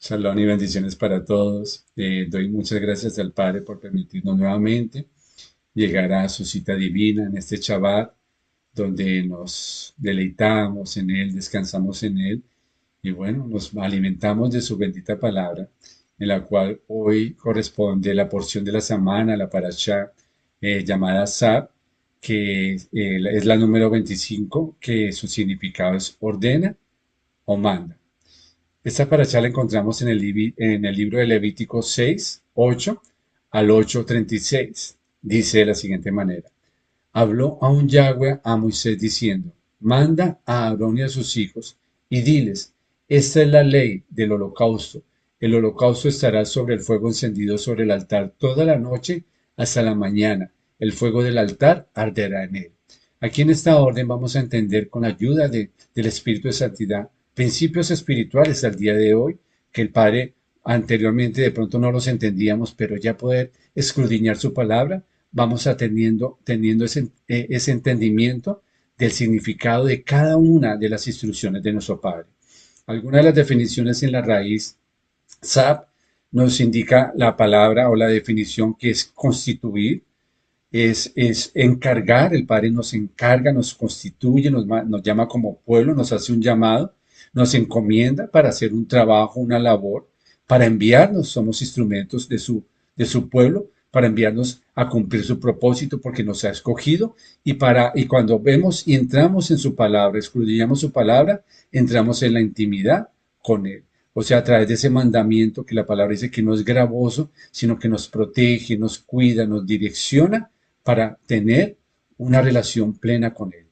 Shalom y bendiciones para todos. Doy muchas gracias al Padre por permitirnos nuevamente llegar a su cita divina en este Shabbat, donde nos deleitamos en Él, descansamos en Él y bueno, nos alimentamos de su bendita palabra, en la cual hoy corresponde la porción de la semana, la parashá llamada Sab, que es la número 25, que su significado es ordena o manda. Esta paracha la encontramos en el libro de Levítico 6, 8 al 8:36. Dice de la siguiente manera: Habló aún Yahweh a Moisés diciendo: Manda a Aarón y a sus hijos y diles: Esta es la ley del holocausto. El holocausto estará sobre el fuego encendido sobre el altar toda la noche hasta la mañana. El fuego del altar arderá en él. Aquí en esta orden vamos a entender con ayuda del Espíritu de Santidad principios espirituales al día de hoy que el Padre anteriormente de pronto no los entendíamos, pero ya poder escudriñar su palabra, vamos a teniendo ese entendimiento del significado de cada una de las instrucciones de nuestro Padre. Algunas de las definiciones en la raíz SAP nos indica la palabra o la definición que es constituir, es encargar, el Padre nos encarga, nos constituye, nos llama como pueblo, nos hace un llamado, nos encomienda para hacer un trabajo, una labor, para enviarnos, somos instrumentos de su pueblo, para enviarnos a cumplir su propósito porque nos ha escogido y cuando vemos y entramos en su palabra, escudriñamos su palabra, entramos en la intimidad con él. O sea, a través de ese mandamiento que la palabra dice que no es gravoso, sino que nos protege, nos cuida, nos direcciona para tener una relación plena con Él.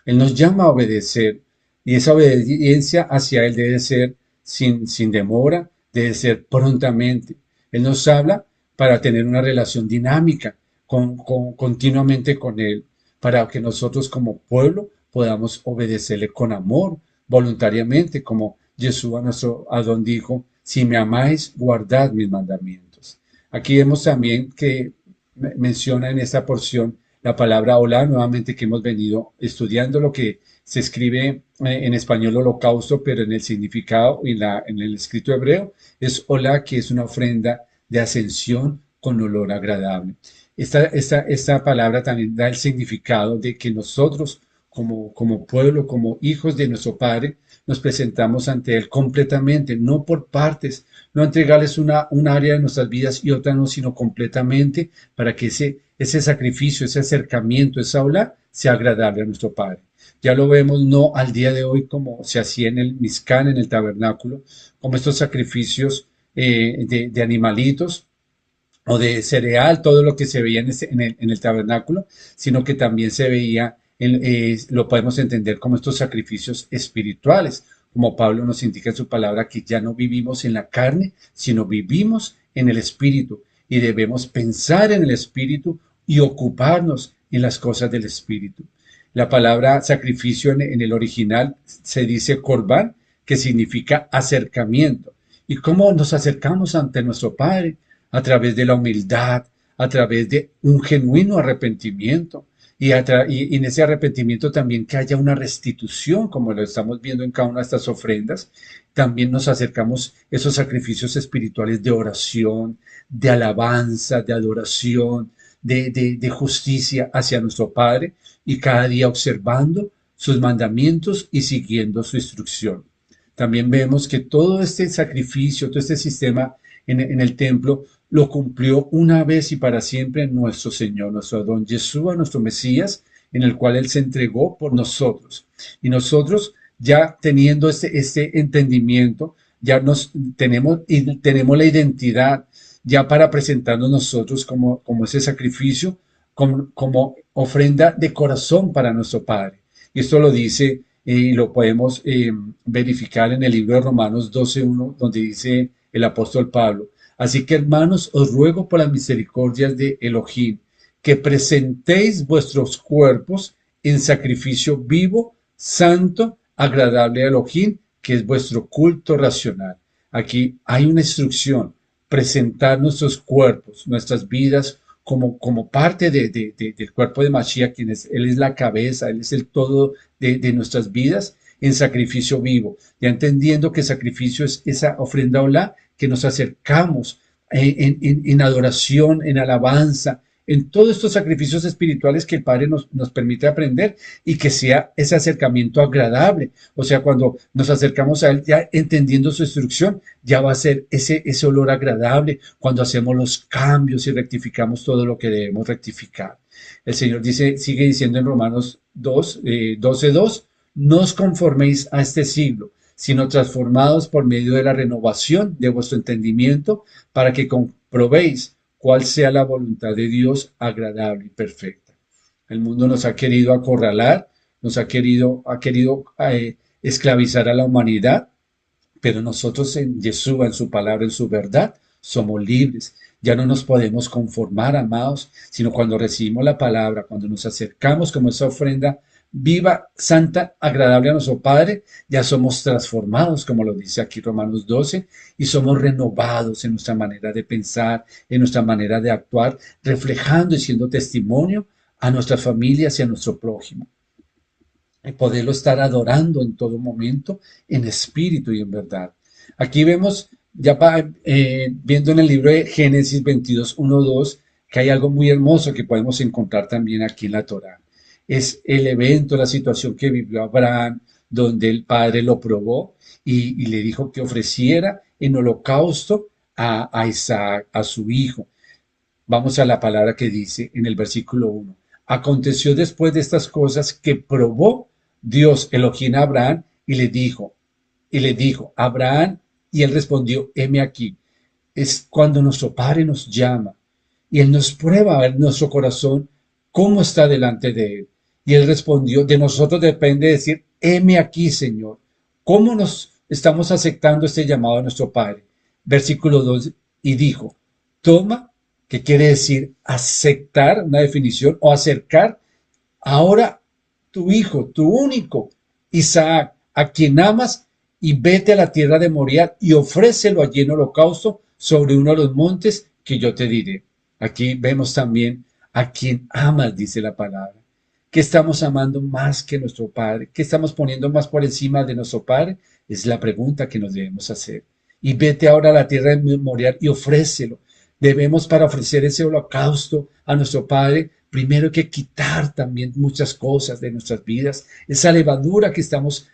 Él nos llama a obedecer y esa obediencia hacia Él debe ser sin demora, debe ser prontamente. Él nos habla para tener una relación dinámica continuamente con Él, para que nosotros como pueblo podamos obedecerle con amor, voluntariamente, como Jesús nuestro Adón dijo: si me amáis, guardad mis mandamientos. Aquí vemos también que menciona en esta porción la palabra hola, nuevamente que hemos venido estudiando lo que se escribe en español holocausto, pero en el significado y en el escrito hebreo es hola, que es una ofrenda de ascensión con olor agradable. Esta palabra también da el significado de que nosotros como pueblo, como hijos de nuestro Padre, nos presentamos ante Él completamente, no por partes, no entregarles un área de nuestras vidas y otra no, sino completamente para que ese sacrificio, ese acercamiento, esa aula sea agradable a nuestro Padre. Ya lo vemos no al día de hoy como se hacía en el Mizcán, en el tabernáculo, como estos sacrificios de animalitos o de cereal, todo lo que se veía en el tabernáculo, sino que también se veía, lo podemos entender como estos sacrificios espirituales, como Pablo nos indica en su palabra, que ya no vivimos en la carne, sino vivimos en el espíritu y debemos pensar en el espíritu y ocuparnos en las cosas del espíritu. La palabra sacrificio en el original se dice corbán, que significa acercamiento. ¿Y cómo nos acercamos ante nuestro Padre? A través de la humildad, a través de un genuino arrepentimiento y en ese arrepentimiento también que haya una restitución, como lo estamos viendo en cada una de estas ofrendas. También nos acercamos a esos sacrificios espirituales de oración, de alabanza, de adoración, de justicia hacia nuestro Padre y cada día observando sus mandamientos y siguiendo su instrucción. También vemos que todo este sacrificio, todo este sistema en el templo lo cumplió una vez y para siempre nuestro Señor, nuestro Adón Yeshua, nuestro Mesías, en el cual Él se entregó por nosotros. Y nosotros, ya teniendo este entendimiento, ya tenemos la identidad ya para presentarnos nosotros como ese sacrificio, como ofrenda de corazón para nuestro Padre. Y esto lo dice y lo podemos verificar en el libro de Romanos 12:1, donde dice el apóstol Pablo: Así que, hermanos, os ruego por las misericordias de Elohim, que presentéis vuestros cuerpos en sacrificio vivo, santo, agradable a Elohim, que es vuestro culto racional. Aquí hay una instrucción: presentar nuestros cuerpos, nuestras vidas, como parte del cuerpo de Mashiach, Él es la cabeza, Él es el todo de nuestras vidas, en sacrificio vivo, ya entendiendo que sacrificio es esa ofrenda olá que nos acercamos en adoración, en alabanza, en todos estos sacrificios espirituales que el Padre nos permite aprender y que sea ese acercamiento agradable. O sea, cuando nos acercamos a Él, ya entendiendo su instrucción, ya va a ser ese olor agradable cuando hacemos los cambios y rectificamos todo lo que debemos rectificar. El Señor dice, sigue diciendo en Romanos 12:2, no os conforméis a este siglo, sino transformados por medio de la renovación de vuestro entendimiento, para que comprobéis cuál sea la voluntad de Dios agradable y perfecta. El mundo nos ha querido acorralar, ha querido esclavizar a la humanidad, pero nosotros en Yeshua, en su palabra, en su verdad, somos libres. Ya no nos podemos conformar, amados, sino cuando recibimos la palabra, cuando nos acercamos como esa ofrenda viva, santa, agradable a nuestro Padre, ya somos transformados, como lo dice aquí Romanos 12, y somos renovados en nuestra manera de pensar, en nuestra manera de actuar, reflejando y siendo testimonio a nuestras familias y a nuestro prójimo. Y poderlo estar adorando en todo momento, en espíritu y en verdad. Aquí vemos, viendo en el libro de Génesis 22:1-2, que hay algo muy hermoso que podemos encontrar también aquí en la Torá. Es el evento, la situación que vivió Abraham, donde el padre lo probó y le dijo que ofreciera en holocausto a Isaac, a su hijo. Vamos a la palabra que dice en el versículo 1. Aconteció después de estas cosas que probó Dios Elohim a Abraham y le dijo, Abraham, y él respondió, heme aquí. Es cuando nuestro Padre nos llama y Él nos prueba a ver nuestro corazón cómo está delante de Él. Y Él respondió, de nosotros depende decir, heme aquí, Señor. ¿Cómo nos estamos aceptando este llamado de nuestro Padre? Versículo 2, y dijo, toma, que quiere decir aceptar, una definición, o acercar ahora tu hijo, tu único, Isaac, a quien amas, y vete a la tierra de Moriah y ofrécelo allí en holocausto sobre uno de los montes que yo te diré. Aquí vemos también a quien amas, dice la palabra. ¿Qué estamos amando más que nuestro Padre? ¿Qué estamos poniendo más por encima de nuestro Padre? Es la pregunta que nos debemos hacer. Y vete ahora a la tierra de Moriah y ofrécelo. Debemos, para ofrecer ese holocausto a nuestro Padre, primero hay que quitar también muchas cosas de nuestras vidas, esa levadura que estamos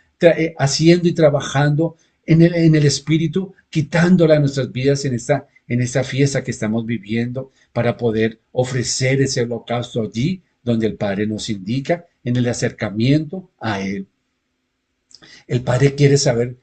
haciendo y trabajando en el Espíritu, quitándola de nuestras vidas en esta fiesta que estamos viviendo, para poder ofrecer ese holocausto allí donde el Padre nos indica, en el acercamiento a Él. El Padre quiere saber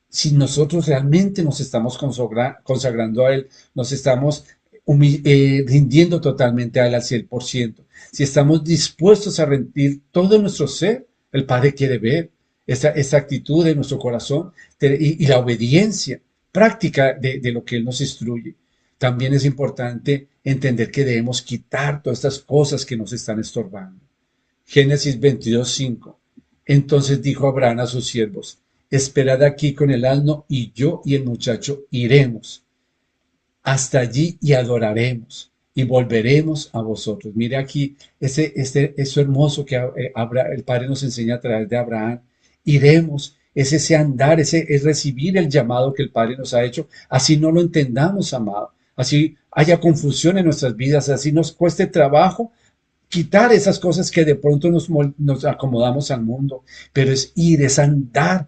si nosotros realmente nos estamos consagrando a Él, nos estamos rindiendo totalmente a Él al 100%. Si estamos dispuestos a rendir todo nuestro ser, el Padre quiere ver esa actitud de nuestro corazón y la obediencia práctica de lo que Él nos instruye. También es importante entender que debemos quitar todas estas cosas que nos están estorbando. Génesis 22:5. Entonces dijo Abraham a sus siervos, esperad aquí con el asno y yo y el muchacho iremos hasta allí y adoraremos y volveremos a vosotros. Mire aquí eso hermoso que el Padre nos enseña a través de Abraham. Iremos, es ese andar, es recibir el llamado que el Padre nos ha hecho, así no lo entendamos, amado, así haya confusión en nuestras vidas, así nos cueste trabajo quitar esas cosas que de pronto nos acomodamos al mundo, pero es ir, es andar,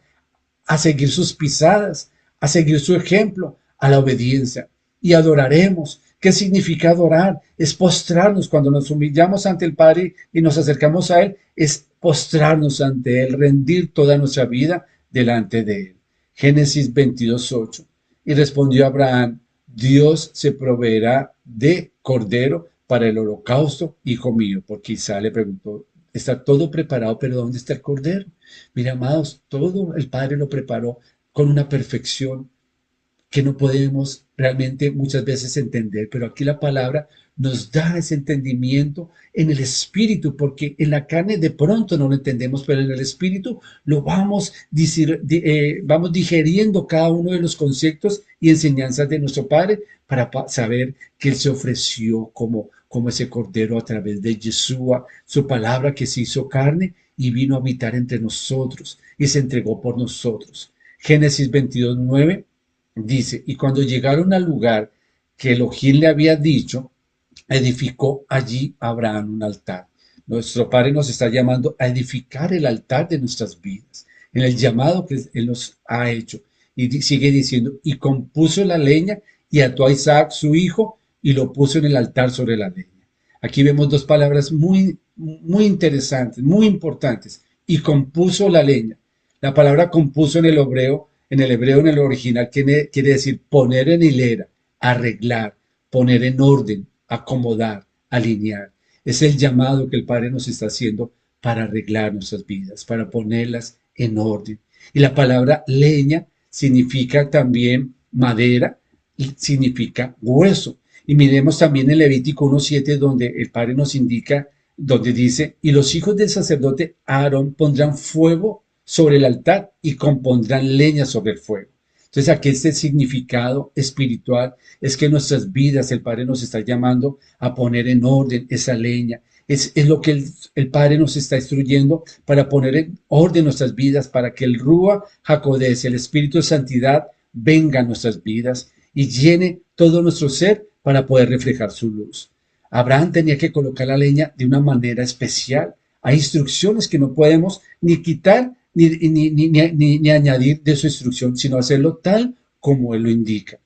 a seguir sus pisadas, a seguir su ejemplo, a la obediencia. Y adoraremos. ¿Qué significa adorar? Es postrarnos. Cuando nos humillamos ante el Padre y nos acercamos a Él, es postrarnos ante Él, rendir toda nuestra vida delante de Él. Génesis 22:8. Y respondió Abraham, Dios se proveerá de cordero para el holocausto, hijo mío, porque Isaac le preguntó, está todo preparado, pero ¿dónde está el cordero? Mira, amados, todo el Padre lo preparó con una perfección que no podemos realmente muchas veces entender, pero aquí la palabra nos da ese entendimiento en el espíritu, porque en la carne de pronto no lo entendemos, pero en el espíritu lo vamos digeriendo cada uno de los conceptos y enseñanzas de nuestro Padre para saber que Él se ofreció como ese cordero a través de Yeshua, su palabra que se hizo carne y vino a habitar entre nosotros y se entregó por nosotros. Génesis 22:9 dice, y cuando llegaron al lugar que Elohim le había dicho, edificó allí Abraham un altar. Nuestro Padre nos está llamando a edificar el altar de nuestras vidas, en el llamado que Él nos ha hecho. Y sigue diciendo, y compuso la leña y ató a Isaac su hijo y lo puso en el altar sobre la leña. Aquí vemos dos palabras muy interesantes, muy importantes. Y compuso la leña. La palabra compuso en el hebreo, en el original, quiere decir poner en hilera, arreglar, poner en orden, acomodar, alinear. Es el llamado que el Padre nos está haciendo para arreglar nuestras vidas, para ponerlas en orden. Y la palabra leña significa también madera y significa hueso. Y miremos también en Levítico 1:7 donde el Padre nos indica, donde dice, y los hijos del sacerdote Aarón pondrán fuego sobre el altar y compondrán leña sobre el fuego. Entonces aquí este significado espiritual es que nuestras vidas el Padre nos está llamando a poner en orden esa leña. Es lo que el Padre nos está instruyendo para poner en orden nuestras vidas, para que el Rúa Jacodés, el Espíritu de Santidad, venga a nuestras vidas y llene todo nuestro ser para poder reflejar su luz. Abraham tenía que colocar la leña de una manera especial. Hay instrucciones que no podemos ni quitar ni añadir de su instrucción, sino hacerlo tal como él lo indica.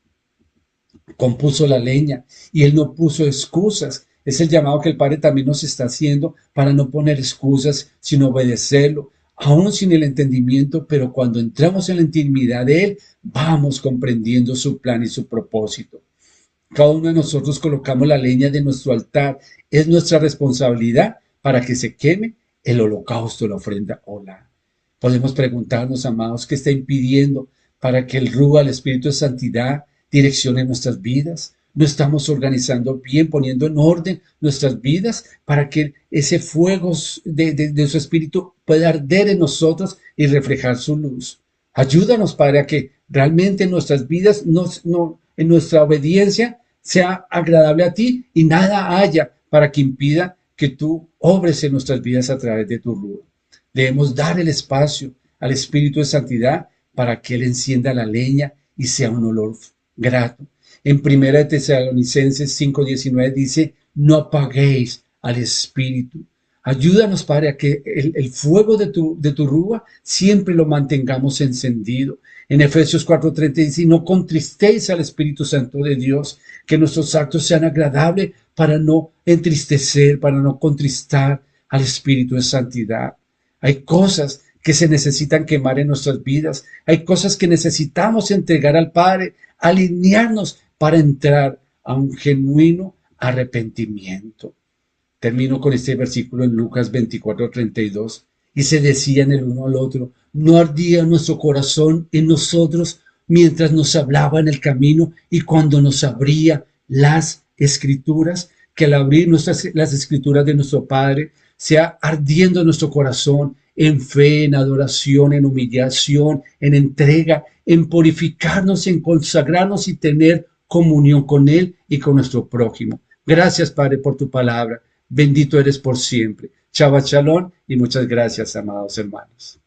Compuso la leña y él no puso excusas. Es el llamado que el Padre también nos está haciendo para no poner excusas, sino obedecerlo, aún sin el entendimiento, pero cuando entramos en la intimidad de él, vamos comprendiendo su plan y su propósito. Cada uno de nosotros colocamos la leña de nuestro altar. Es nuestra responsabilidad para que se queme el holocausto, la ofrenda o la. Podemos preguntarnos, amados, ¿qué está impidiendo para que el Rúa, el Espíritu de Santidad, direccione nuestras vidas? No estamos organizando bien, poniendo en orden nuestras vidas para que ese fuego de su Espíritu pueda arder en nosotros y reflejar su luz. Ayúdanos, Padre, a que realmente nuestras vidas, en nuestra obediencia, sea agradable a ti y nada haya para que impida que tú obres en nuestras vidas a través de tu Rúa. Debemos dar el espacio al Espíritu de Santidad para que Él encienda la leña y sea un olor grato. En 1 Tesalonicenses 5:19 dice, no apaguéis al Espíritu. Ayúdanos, Padre, a que el fuego de tu Rúa siempre lo mantengamos encendido. En Efesios 4:30 dice, no contristéis al Espíritu Santo de Dios, que nuestros actos sean agradables para no entristecer, para no contristar al Espíritu de Santidad. Hay cosas que se necesitan quemar en nuestras vidas. Hay cosas que necesitamos entregar al Padre, alinearnos para entrar a un genuino arrepentimiento. Termino con este versículo en Lucas 24:32. Y se decían el uno al otro, ¿no ardía nuestro corazón en nosotros mientras nos hablaba en el camino y cuando nos abría las escrituras? Que al abrir las escrituras de nuestro Padre, sea ardiendo en nuestro corazón, en fe, en adoración, en humillación, en entrega, en purificarnos, en consagrarnos y tener comunión con Él y con nuestro prójimo. Gracias, Padre, por tu palabra. Bendito eres por siempre. Shabbat Shalom y muchas gracias, amados hermanos.